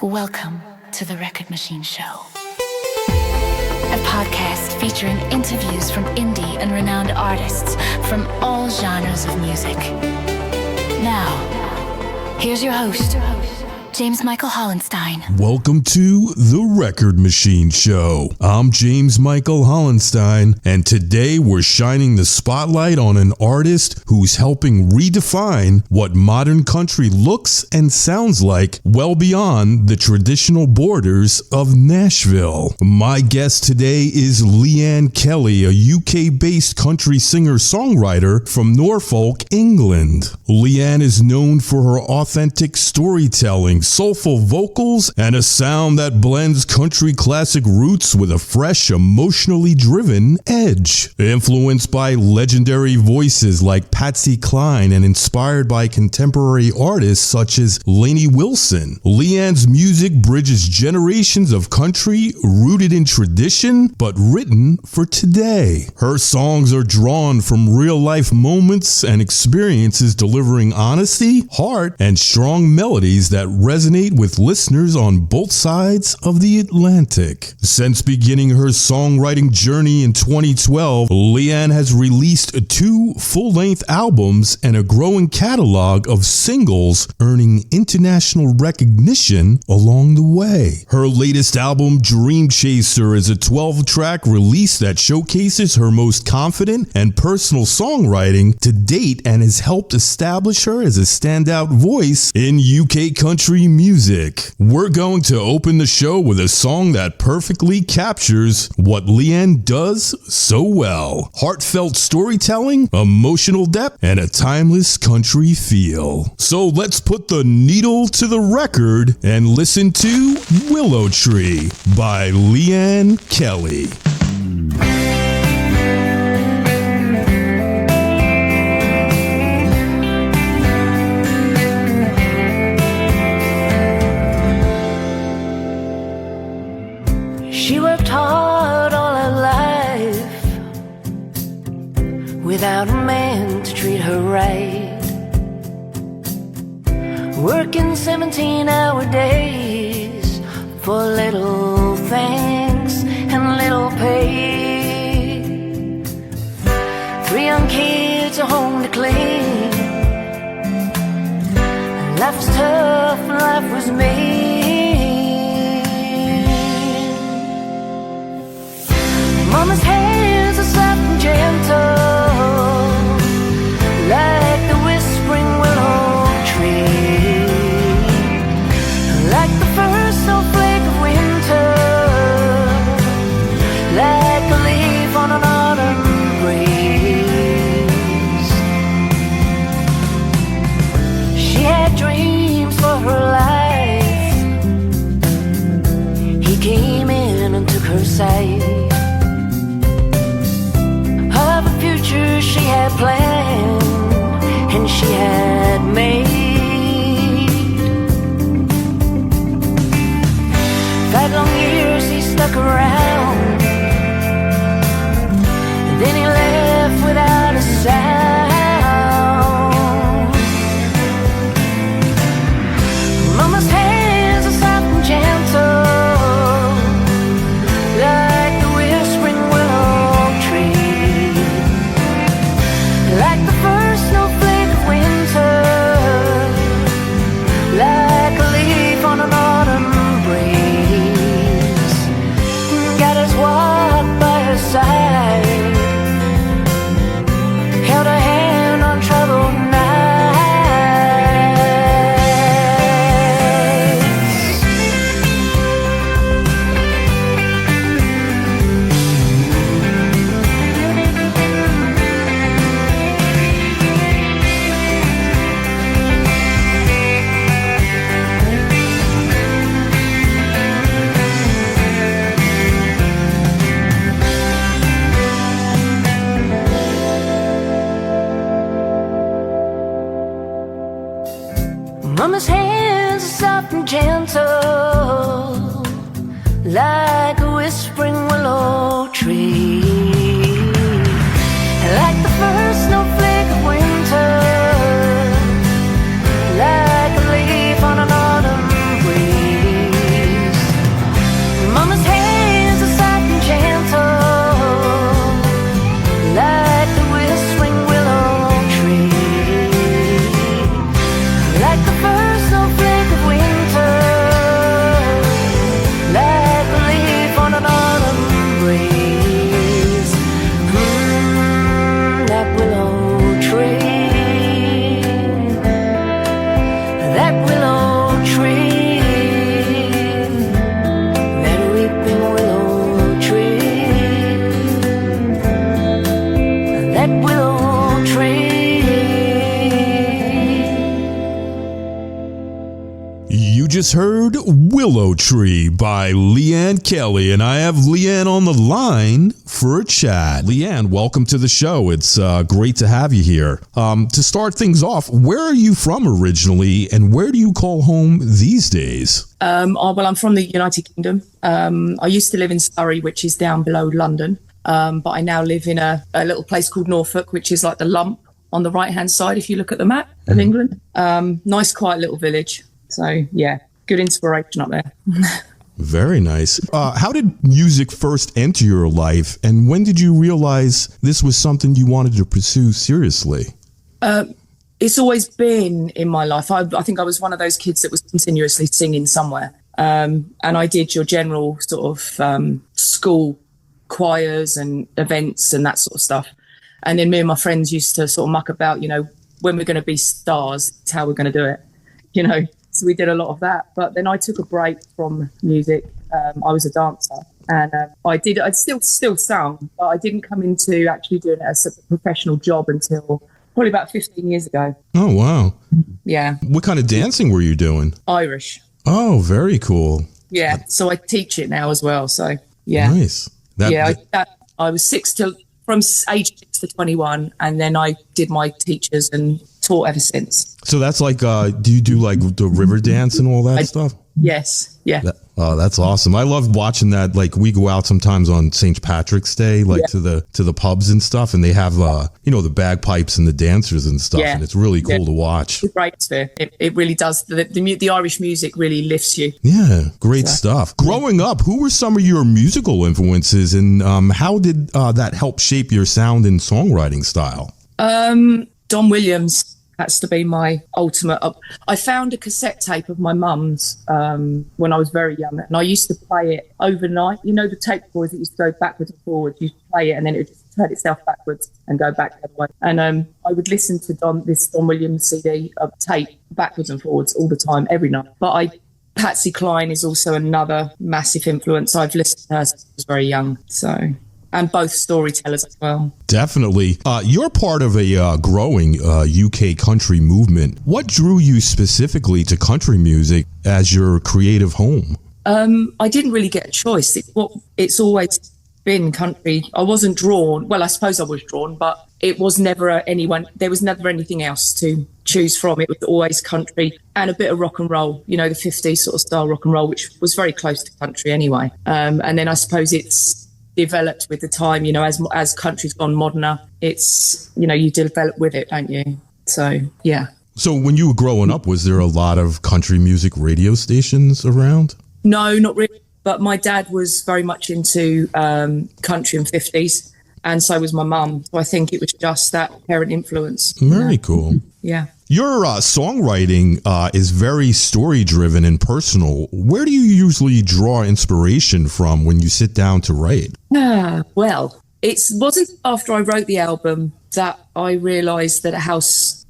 Welcome to the Record Machine Show, a podcast featuring interviews from indie and renowned artists from all genres of music. Now, here's your host, James Michael Hollenstein. Welcome to the Record Machine Show. I'm James Michael Hollenstein, and today we're shining the spotlight on an artist who's helping redefine what modern country looks and sounds like well beyond the traditional borders of Nashville. My guest today is Leanne Kelly, a UK-based country singer-songwriter from Norfolk, England. Leanne is known for her authentic storytelling, soulful vocals, and a sound that blends country classic roots with a fresh, emotionally driven edge. Influenced by legendary voices like Patsy Cline and inspired by contemporary artists such as Lainey Wilson, Leanne's music bridges generations of country rooted in tradition but written for today. Her songs are drawn from real-life moments and experiences, delivering honesty, heart, and strong melodies that resonate with listeners on both sides of the Atlantic. Since beginning her songwriting journey in 2012, Leanne has released 2 full-length albums and a growing catalog of singles, earning international recognition along the way. Her latest album, Dream Chaser, is a 12-track release that showcases her most confident and personal songwriting to date and has helped establish her as a standout voice in UK country music. We're going to open the show with a song that perfectly captures what Leanne does so well: heartfelt storytelling, emotional depth, and a timeless country feel. So let's put the needle to the record and listen to Willow Tree by Leanne Kelly. She worked hard all her life without a man to treat her right, working 17-hour days for little thanks and little pay. 3 young kids, a home to clean. Life was tough and life was mean. Mama's hands are soft and gentle, like the whispering willow tree, like the first snowflake of winter, like a leaf on an autumn breeze. She had dreams for her life. He came in and took her sight. She had planned and she had made. 5 long years he stuck around, and then he left without a sound. Mama's hands are soft and gentle, like the whispering willow tree, like the first snowflake of winter, like a leaf on an autumn breeze. God has walked by her side, held her hand on troubled Mama's hands are soft and gentle, like a whispering willow tree, like the first snowflake of winter, like a leaf on an autumn breeze. just heard Willow Tree by Leanne Kelly, and I have Leanne on the line for a chat. Leanne, welcome to the show. It's great to have you here. To start things off, where are you from originally, and where do you call home these days? Well, I'm from the United Kingdom. I used to live in Surrey, which is down below London, but I now live in a little place called Norfolk, which is like the lump on the right-hand side if you look at the map of England. Nice, quiet little village. So, yeah, good inspiration up there. Very nice. How did music first enter your life, and when did you realize this was something you wanted to pursue seriously? It's always been in my life. I think I was one of those kids that was continuously singing somewhere. And I did your general sort of school choirs and events and that sort of stuff. And then me and my friends used to sort of muck about, when we're going to be stars, it's how we're going to do it, So we did a lot of that. But then I took a break from music. I was a dancer, and I still sung, but I didn't come into actually doing it as a professional job until probably about 15 years ago. Oh, wow. Yeah. What kind of dancing were you doing? Irish. Oh, very cool. Yeah. So I teach it now as well. So, yeah. Nice. I was from age 6 to 21, and then I did my teachers and taught ever since. So that's like, do you do like the river dance and all that stuff? Yes. Yeah. That's awesome. I love watching that. Like, we go out sometimes on St. Patrick's Day, like to the pubs and stuff, and they have the bagpipes and the dancers and stuff, and it's really cool to watch. It's great atmosphere. It really does. The Irish music really lifts you. Yeah, great stuff. Growing up, who were some of your musical influences, and how did that help shape your sound and songwriting style? Don Williams has to be my ultimate. I found a cassette tape of my mum's when I was very young, and I used to play it overnight. The tape recorders that used to go backwards and forwards. You used to play it, and then it would just turn itself backwards and go back the other way. And I would listen to this Don Williams CD of tape backwards and forwards all the time, every night. But Patsy Cline is also another massive influence. I've listened to her since I was very young. So. And both storytellers as well. Definitely. You're part of a growing UK country movement. What drew you specifically to country music as your creative home? I didn't really get a choice. It's always been country. I wasn't drawn. Well, I suppose I was drawn, but it was never there was never anything else to choose from. It was always country and a bit of rock and roll, the 50s sort of style rock and roll, which was very close to country anyway. And then I suppose it's developed with the time, as country's gone moderner, it's, you develop with it, don't you? So, yeah. So when you were growing up, was there a lot of country music radio stations around? No, not really. But my dad was very much into country and 50s, and so was my mum. So I think it was just that parent influence. Very cool. Yeah. Your songwriting is very story-driven and personal. Where do you usually draw inspiration from when you sit down to write? Well, it wasn't after I wrote the album that I realised that how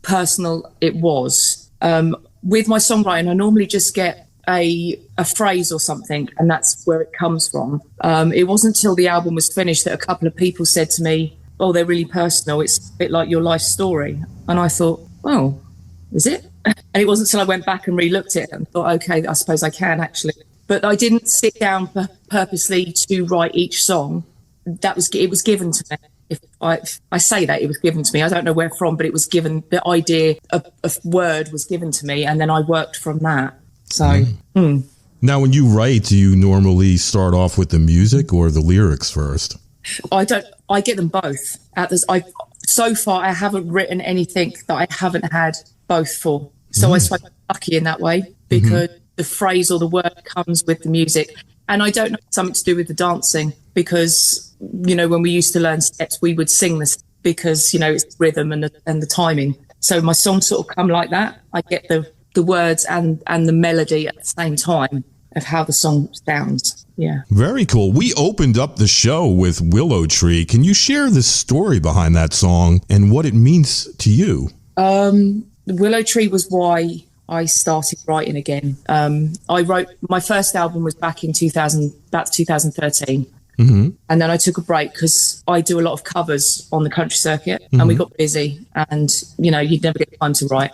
personal it was. With my songwriting, I normally just get a phrase or something, and that's where it comes from. It wasn't until the album was finished that a couple of people said to me, "Oh, they're really personal. It's a bit like your life story." And I thought, "Oh, is it?" And it wasn't until I went back and re-looked at it and thought, okay, I suppose I can actually. But I didn't sit down purposely to write each song. It was given to me. If I say that, it was given to me. I don't know where from, but it was given. The idea of word was given to me, and then I worked from that. So. Now, when you write, do you normally start off with the music or the lyrics first? I don't. I get them both. So far, I haven't written anything that I haven't had both for. So I suppose I'm lucky in that way, because the phrase or the word comes with the music. And I don't know, something to do with the dancing, because, when we used to learn steps, we would sing this because, it's rhythm and the timing. So my songs sort of come like that. I get the words and the melody at the same time of how the song sounds. Yeah. Very cool. We opened up the show with Willow Tree. Can you share the story behind that song and what it means to you? Willow Tree was why I started writing again. I wrote, my first album was back in 2013. And then I took a break because I do a lot of covers on the country circuit, and we got busy, and, you'd never get time to write.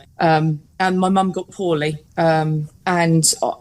and my mum got poorly. And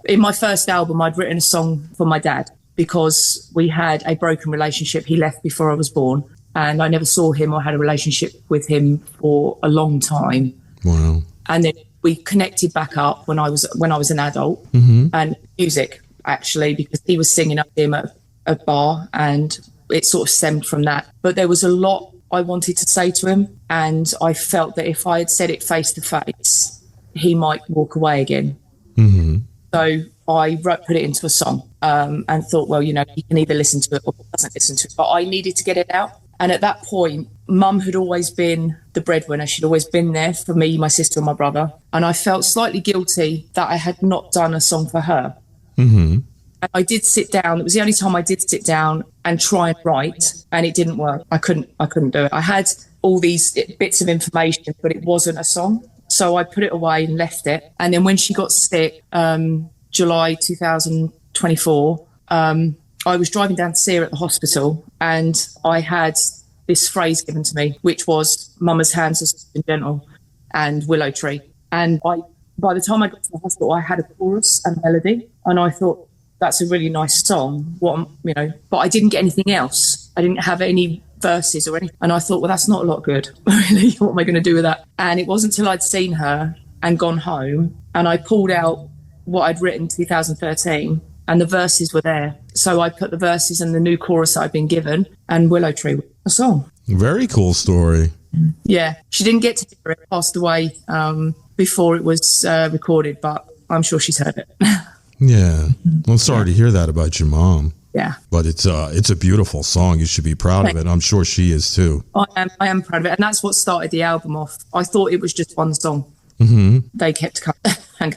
in my first album, I'd written a song for my dad because we had a broken relationship. He left before I was born, and I never saw him or had a relationship with him for a long time. Wow. And then we connected back up when I was an adult, and music, actually, because he was singing up him at a bar, and it sort of stemmed from that. But there was a lot I wanted to say to him, and I felt that if I had said it face to face, he might walk away again. So I put it into a song, and thought, well, you know, he can either listen to it or he doesn't listen to it. But I needed to get it out. And at that point, Mum had always been the breadwinner. She'd always been there for me, my sister and my brother. And I felt slightly guilty that I had not done a song for her. And I did sit down. It was the only time I did sit down and try and write, and it didn't work. I couldn't do it. I had all these bits of information, but it wasn't a song. So I put it away and left it. And then when she got sick, July 2024, I was driving down to see her at the hospital, and I had this phrase given to me, which was "Mama's hands are soft and gentle," and "Willow Tree." And by the time I got to the hospital, I had a chorus and a melody, and I thought, that's a really nice song. But I didn't get anything else. I didn't have any verses or anything. And I thought, well, that's not a lot good. Really, what am I going to do with that? And it wasn't until I'd seen her and gone home, and I pulled out what I'd written in 2013, and the verses were there. So I put the verses and the new chorus I'd been given, and Willow Tree was a song. Very cool story. Yeah. She didn't get to hear it, passed away before it was recorded, but I'm sure she's heard it. Yeah. I'm sorry to hear that about your mom. Yeah. But it's a beautiful song. You should be proud of it. I'm sure she is too. I am proud of it. And that's what started the album off. I thought it was just one song. They kept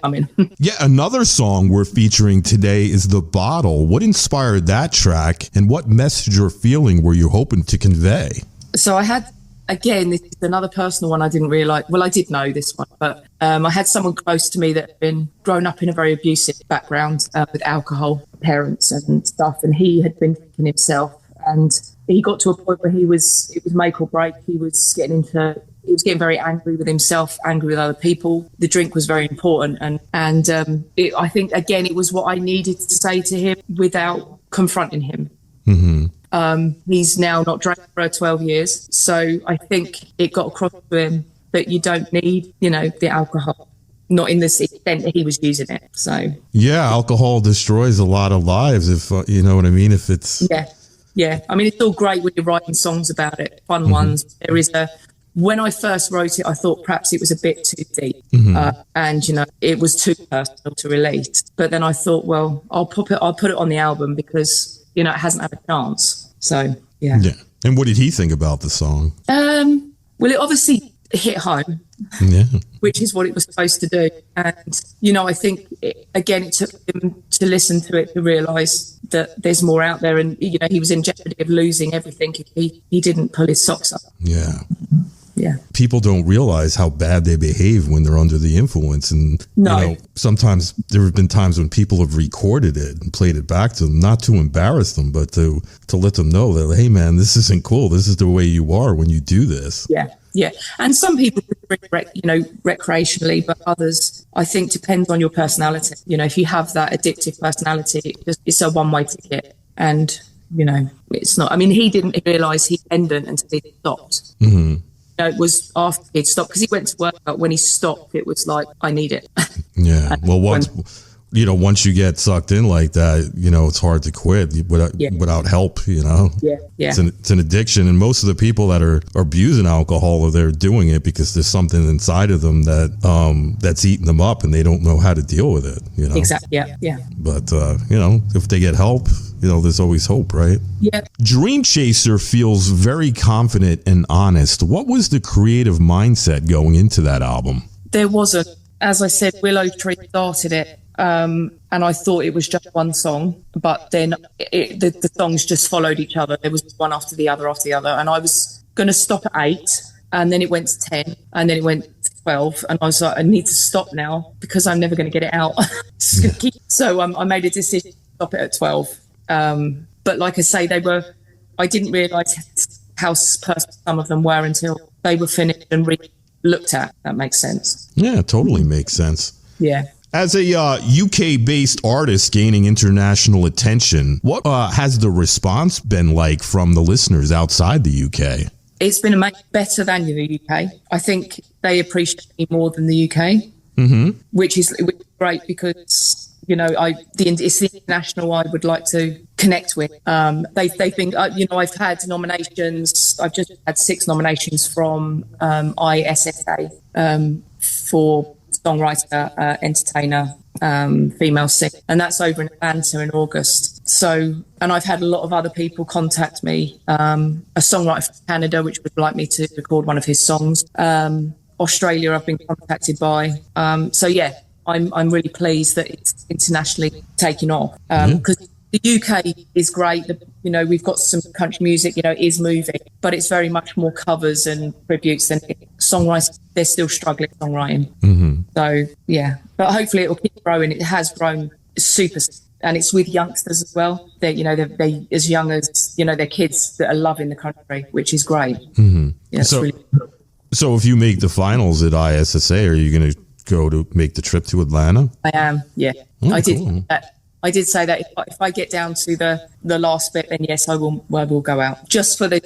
coming. Yeah, another song we're featuring today is The Bottle. What inspired that track, and what message or feeling were you hoping to convey? So I had, again, this is another personal one I didn't realise. Well, I did know this one, but I had someone close to me that had been grown up in a very abusive background with alcohol, parents and stuff, and he had been drinking himself. And he got to a point where it was make or break. He was getting very angry with himself, angry with other people. The drink was very important. And I think, again, it was what I needed to say to him without confronting him. He's now not drank for 12 years. So I think it got across to him that you don't need, the alcohol, not in the extent that he was using it. So yeah, alcohol destroys a lot of lives, if you know what I mean. If it's yeah. I mean, it's all great when you're writing songs about it, fun ones. When I first wrote it, I thought perhaps it was a bit too deep, and it was too personal to release. But then I thought, well, I'll put it on the album because it hasn't had a chance. So yeah. And what did he think about the song? Well, it obviously hit home, which is what it was supposed to do. And I think it took him to listen to it to realise that there's more out there, and he was in jeopardy of losing everything if he didn't pull his socks up. Yeah. People don't realize how bad they behave when they're under the influence. And, sometimes there have been times when people have recorded it and played it back to them, not to embarrass them, but to let them know that, hey, man, this isn't cool. This is the way you are when you do this. Yeah. And some people drink, recreationally, but others, I think, depends on your personality. If you have that addictive personality, it's a one-way ticket. And, it's not. I mean, he didn't realise he ended until he stopped. It was after he'd stopped, because he went to work, but when he stopped, it was like, I need it. Yeah. Well, once you get sucked in like that, it's hard to quit without help, Yeah. It's an addiction. And most of the people that are abusing alcohol, they're doing it because there's something inside of them that's eating them up, and they don't know how to deal with it, Exactly. Yeah. But, if they get help, there's always hope, right? Yeah. Dream Chaser feels very confident and honest. What was the creative mindset going into that album? There wasn't. As I said, Willow Tree started it, and I thought it was just one song, but then the songs just followed each other. There was one after the other, and I was going to stop at 8, and then it went to 10, and then it went to 12, and I was like, I need to stop now because I'm never going to get it out. So I made a decision to stop it at 12. But like I say, I didn't realise how personal some of them were until they were finished and looked at. That makes sense. Yeah, totally makes sense. Yeah. As a UK-based artist gaining international attention, what has the response been like from the listeners outside the UK? It's been better than the UK. I think they appreciate me more than the UK, which is great because, you know, it's the international I would like to connect with. They've been, you know, I've had nominations. I've just had 6 nominations from ISSA for songwriter, entertainer, female singer, and that's over in Atlanta in August. So, and I've had a lot of other people contact me. A songwriter from Canada, which would like me to record one of his songs. Australia, I've been contacted by. So yeah, I'm really pleased that it's internationally taken off, because the UK is great. You know, we've got some country music, you know, is moving, but it's very much more covers and tributes than songwriting. They're still struggling songwriting. So yeah, but hopefully it will keep growing. It has grown super, and it's with youngsters as well. They as young as, you know, they're kids that are loving the country, which is great. Yeah, So, really cool. so if you make the finals at ISSA, are you going to go to make the trip to Atlanta? I am. Yeah, Oh, I did. cool. I did say that if I get down to the last bit, then yes, I will go out just for the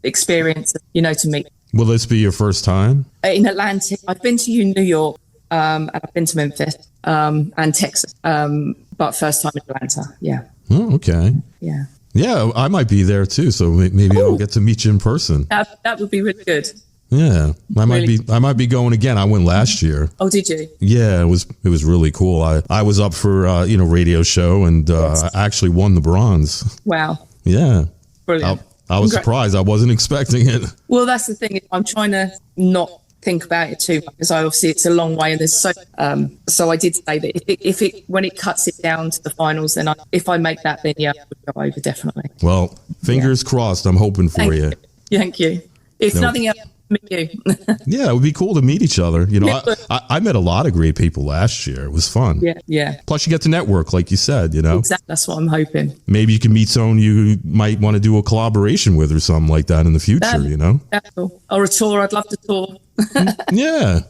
experience, you know, to meet. Will this be your first time? In Atlanta, I've been to New York, and I've been to Memphis, and Texas, but first time in Atlanta. Yeah. Oh, okay. Yeah. Yeah, I might be there too, so maybe I'll get to meet you in person. That would be really good. Yeah, I might be going again. I went last year. Oh, did you? Yeah, it was really cool. I was up for radio show, and I actually won the bronze. Wow. Yeah, Brilliant. I was surprised. I wasn't expecting it. Well, that's the thing. I'm trying to not think about it too much, because obviously it's a long way, and there's so I did say that when it cuts it down to the finals, then if I make that, then yeah, I would go over definitely. Well, fingers crossed. I'm hoping for you. Thank you. If nothing else, meet you. Yeah, it would be cool to meet each other. You know, I met a lot of great people last year. It was fun. Yeah. Plus, you get to network, like you said. You know, Exactly. That's what I'm hoping. maybe you can meet someone you might want to do a collaboration with or something like that in the future. You know. That's cool. Or a tour. I'd love to tour. Yeah.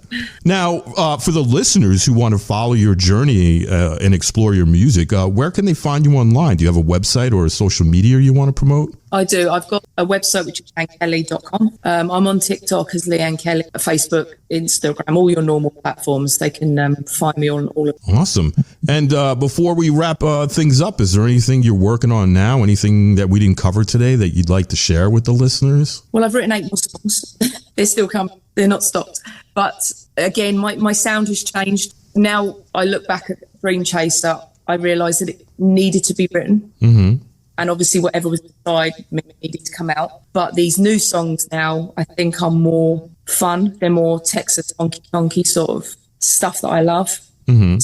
Now, for the listeners who want to follow your journey and explore your music, where can they find you online? Do you have a website or a social media you want to promote? I do. I've got a website, which is leannekelly.com. I'm on TikTok as Leanne Kelly, Facebook, Instagram, all your normal platforms. They can find me on all of them. Awesome. And before we wrap things up, is there anything you're working on now? Anything that we didn't cover today that you'd like to share with the listeners? Well, I've written 8 more songs. They're still coming. They're not stopped. But again, my sound has changed. Now I look back at Dream Chaser, I realised that it needed to be written. And obviously whatever was inside me needed to come out. But these new songs now, I think, are more fun. They're more Texas funky sort of stuff that I love. They're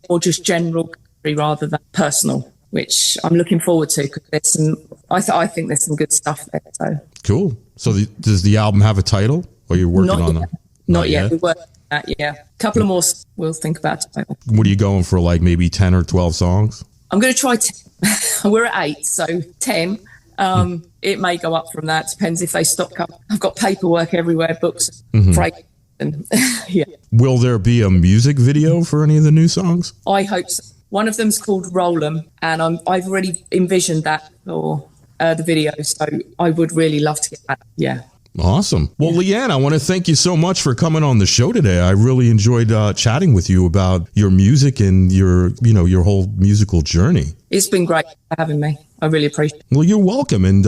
more just general country rather than personal, which I'm looking forward to, because there's some, I think there's some good stuff there. So Cool. So does the album have a title, or you're working on it? Not yet. We're working on that, yeah. A couple of more we'll think about it. What are you going for, like maybe 10 or 12 songs? I'm going to try 10. We're at 8, so 10. It may go up from that. Depends if they stock up. I've got paperwork everywhere, books, freight, and yeah. Will there be a music video for any of the new songs? I hope so. One of them's called Roll 'Em, and I've already envisioned that for the video, so I would really love to get that. Yeah. Awesome. Well, Leanne, I want to thank you so much for coming on the show today. I really enjoyed chatting with you about your music and your whole musical journey. It's been great for having me. I really appreciate it. Well, you're welcome. And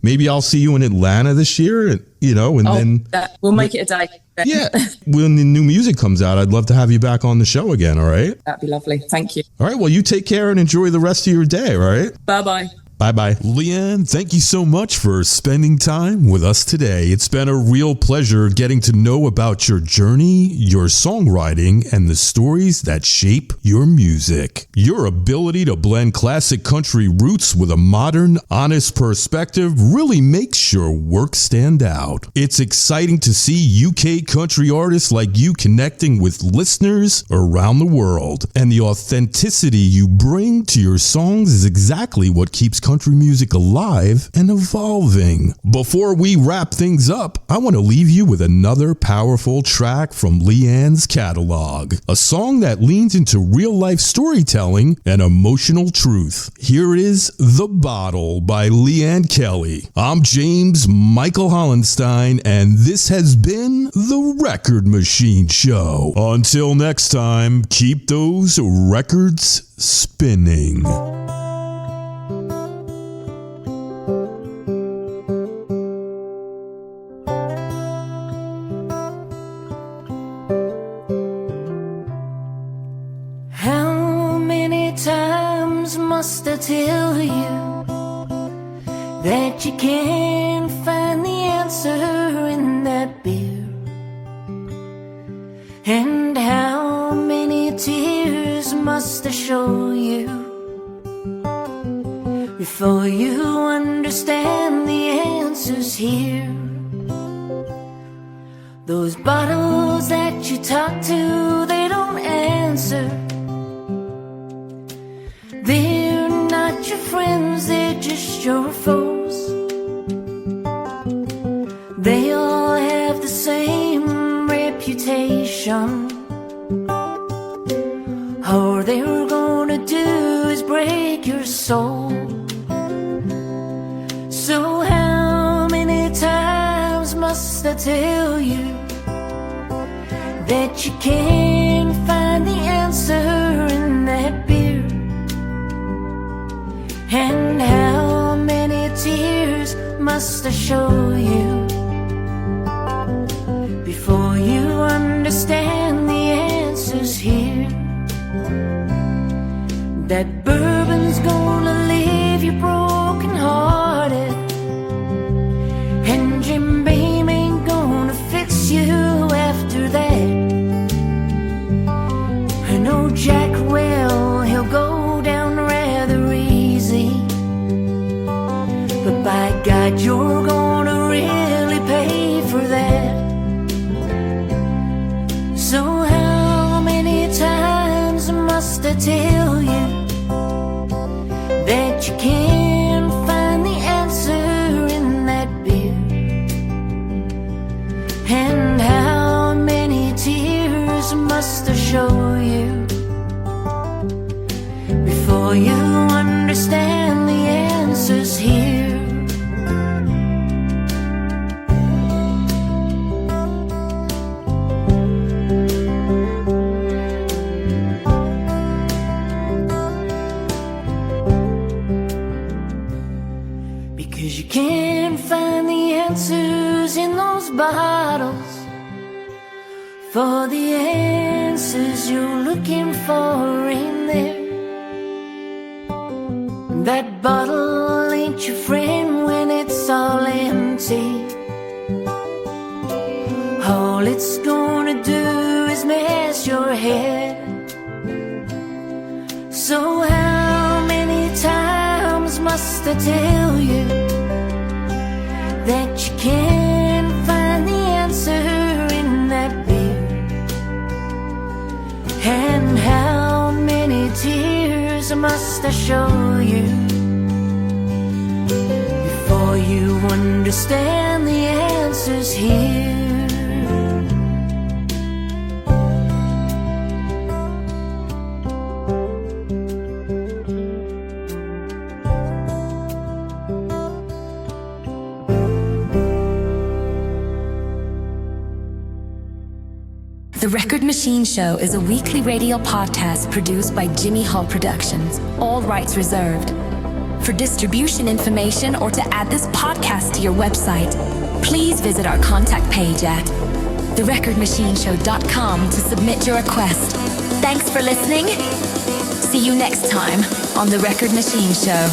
maybe I'll see you in Atlanta this year, and then we'll make it a day. Yeah. When the new music comes out, I'd love to have you back on the show again. All right. That'd be lovely. Thank you. All right. Well, you take care and enjoy the rest of your day. All right. Bye-bye. Bye-bye. Leanne, thank you so much for spending time with us today. It's been a real pleasure getting to know about your journey, your songwriting, and the stories that shape your music. Your ability to blend classic country roots with a modern, honest perspective really makes your work stand out. It's exciting to see UK country artists like you connecting with listeners around the world. And the authenticity you bring to your songs is exactly what keeps country country music alive and evolving. Before we wrap things up, I want to leave you with another powerful track from Leanne's catalog, a song that leans into real-life storytelling and emotional truth. Here is The Bottle by Leanne Kelly. I'm James Michael Hollenstein, and this has been The Record Machine Show. Until next time, keep those records spinning. How many times must I tell you that you can't find the answer in that beer? And how many tears must I show you before you understand the answers here? Those bottles that you talk to, they don't answer. They're not your friends, they're just your foes. They all have the same reputation. All they're gonna do is break your soul. So how many times must I tell you that you can't find the answer in that beer? And how many tears must I show you before you understand the answers here? That bourbon's gonna leave you broken hearted, and Jim Beam ain't gonna fix you after that. I know Jack well, he'll go down rather easy, but by God, you're gonna really pay for that. So how many times must I tell you that you can't find the answer in that beer? And how many tears must I show you before you understand the answers here? Because you can't find the answers in those bottles, for the answers you're looking for in there. That bottle ain't your friend when it's all empty. All it's gonna do is mess your head. So how many times must I tell you that you can't find the answer in that beer? And how many tears must I show you before you understand the answers here? The Record Machine Show is a weekly radio podcast produced by Jimmy Hall Productions. All rights reserved. For distribution information or to add this podcast to your website, please visit our contact page at therecordmachineshow.com to submit your request. Thanks for listening. See you next time on The Record Machine Show.